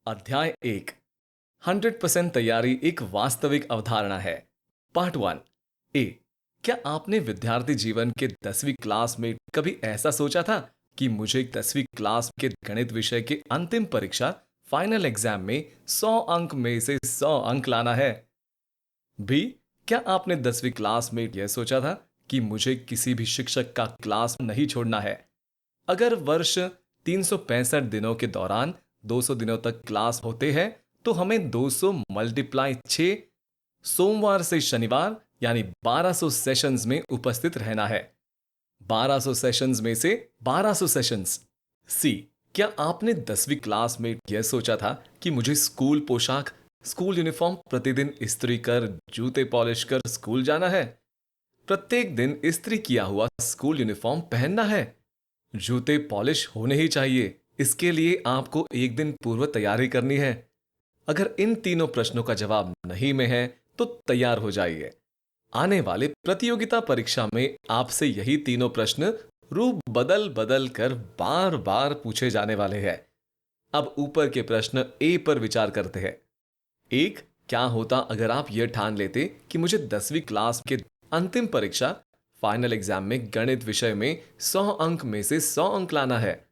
अध्याय 1। 100% तैयारी एक वास्तविक अवधारणा है। पार्ट 1। ए। क्या आपने विद्यार्थी जीवन के 10वीं क्लास में कभी ऐसा सोचा था कि मुझे 10वीं क्लास के गणित विषय की अंतिम परीक्षा फाइनल एग्जाम में 100 अंक में से 100 अंक लाना है? बी। क्या आपने 10वीं क्लास में यह सोचा था कि मुझे किसी भी शिक्षक का क्लास नहीं छोड़ना है? अगर वर्ष 365 दिनों के दौरान 200 दिनों तक क्लास होते हैं तो हमें 200 मल्टीप्लाई 6 सोमवार से शनिवार यानी 1200 सेशंस में उपस्थित रहना है। 1200 सेशंस में से 1200 सेशंस। सी। क्या आपने 10वीं क्लास में यह सोचा था कि मुझे स्कूल पोशाक स्कूल यूनिफॉर्म प्रतिदिन इस्त्री कर जूते पॉलिश कर स्कूल जाना है? प्रत्येक दिन इस्त्री किया हुआ स्कूल यूनिफॉर्म पहनना है? जूते पॉलिश होने ही चाहिए, इसके लिए आपको एक दिन पूर्व तैयारी करनी है। अगर इन तीनों प्रश्नों का जवाब नहीं में है तो तैयार हो जाइए। आने वाले प्रतियोगिता परीक्षा में आपसे यही तीनों प्रश्न रूप बदल बदल कर बार बार पूछे जाने वाले हैं। अब ऊपर के प्रश्न ए पर विचार करते हैं। एक। क्या होता अगर आप यह ठान लेते कि मुझे 10वीं क्लास के अंतिम परीक्षा फाइनल एग्जाम में गणित विषय में 100 अंक में से 100 अंक लाना है?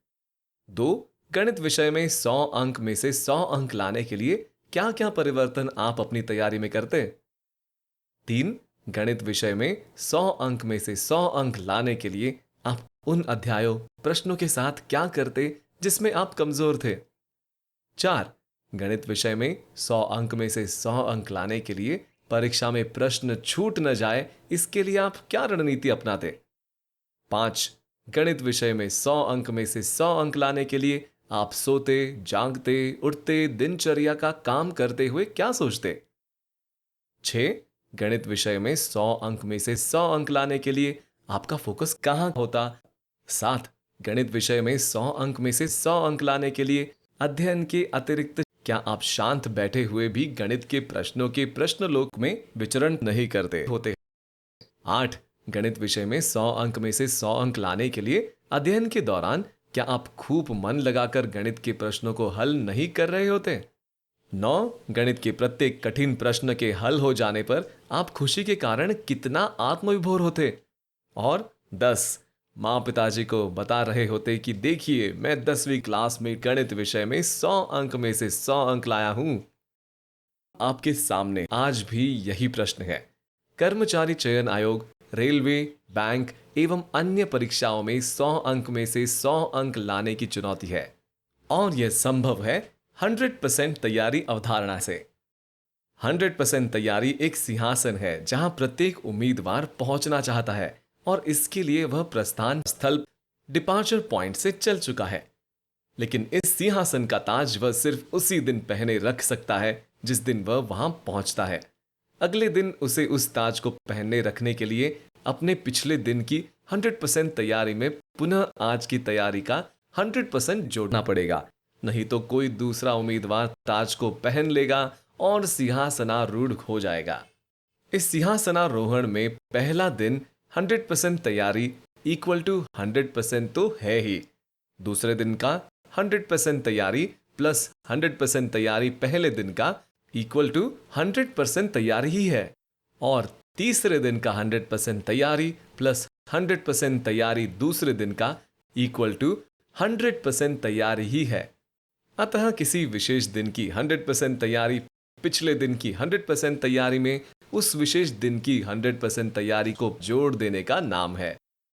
दो। गणित विषय में 100 अंक में से 100 अंक लाने के लिए क्या क्या परिवर्तन आप अपनी तैयारी में करते? तीन। गणित विषय में 100 अंक में से 100 अंक लाने के लिए आप उन अध्यायों प्रश्नों के साथ क्या करते जिसमें आप कमजोर थे? चार। गणित विषय में 100 अंक में से 100 अंक लाने के लिए परीक्षा में प्रश्न छूट न जाए इसके लिए आप क्या रणनीति अपनाते? पांच। गणित विषय में 100 अंक में से 100 अंक लाने के लिए आप सोते जागते उठते दिनचर्या का काम करते हुए क्या सोचते? 6। गणित विषय में 100 अंक में से 100 अंक लाने के लिए आपका फोकस कहां होता? 7। गणित विषय में 100 अंक में से 100 अंक लाने के लिए अध्ययन के अतिरिक्त क्या आप शांत बैठे हुए भी गणित के प्रश्नों के प्रश्नलोक में विचरण नहीं करते होते? 8। गणित विषय में 100 अंक में से 100 अंक लाने के लिए अध्ययन के दौरान क्या आप खूब मन लगाकर गणित के प्रश्नों को हल नहीं कर रहे होते? 9। गणित के प्रत्येक कठिन प्रश्न के हल हो जाने पर आप खुशी के कारण कितना आत्मविभोर होते? और 10। माँ पिताजी को बता रहे होते कि देखिए मैं 10वीं क्लास में गणित विषय में 100 अंक में से 100 अंक लाया हूं। आपके सामने आज भी यही प्रश्न है। कर्मचारी चयन आयोग, रेलवे, बैंक एवं अन्य परीक्षाओं में 100 अंक में से 100 अंक लाने की चुनौती है और यह संभव है 100% तैयारी अवधारणा से। 100% तैयारी एक सिंहासन है जहां प्रत्येक उम्मीदवार पहुंचना चाहता है और इसके लिए वह प्रस्थान स्थल डिपार्चर पॉइंट से चल चुका है। लेकिन इस सिंहासन का ताज वह सिर्फ उसी दिन पहने रख सकता है जिस दिन वह वहां पहुंचता है। अगले दिन उसे उस ताज को पहनने रखने के लिए अपने पिछले दिन की 100% तैयारी में पुनः आज की तैयारी का 100% जोड़ना पड़ेगा, नहीं तो कोई दूसरा उम्मीदवार ताज को पहन लेगा और सिंहासनारूढ़ हो जाएगा। इस सिंहासनारोहण में पहला दिन 100% तैयारी इक्वल टू 100% तो है ही। दूसरे दिन का 100% तैयारी प्लस 100% तैयारी पहले दिन का इक्वल टू 100% तैयारी ही है। और तीसरे दिन का 100% तैयारी प्लस 100% तैयारी दूसरे दिन का इक्वल टू 100% तैयारी ही है। अतः किसी विशेष दिन की 100% तैयारी पिछले दिन की 100% तैयारी में उस विशेष दिन की 100% तैयारी को जोड़ देने का नाम है।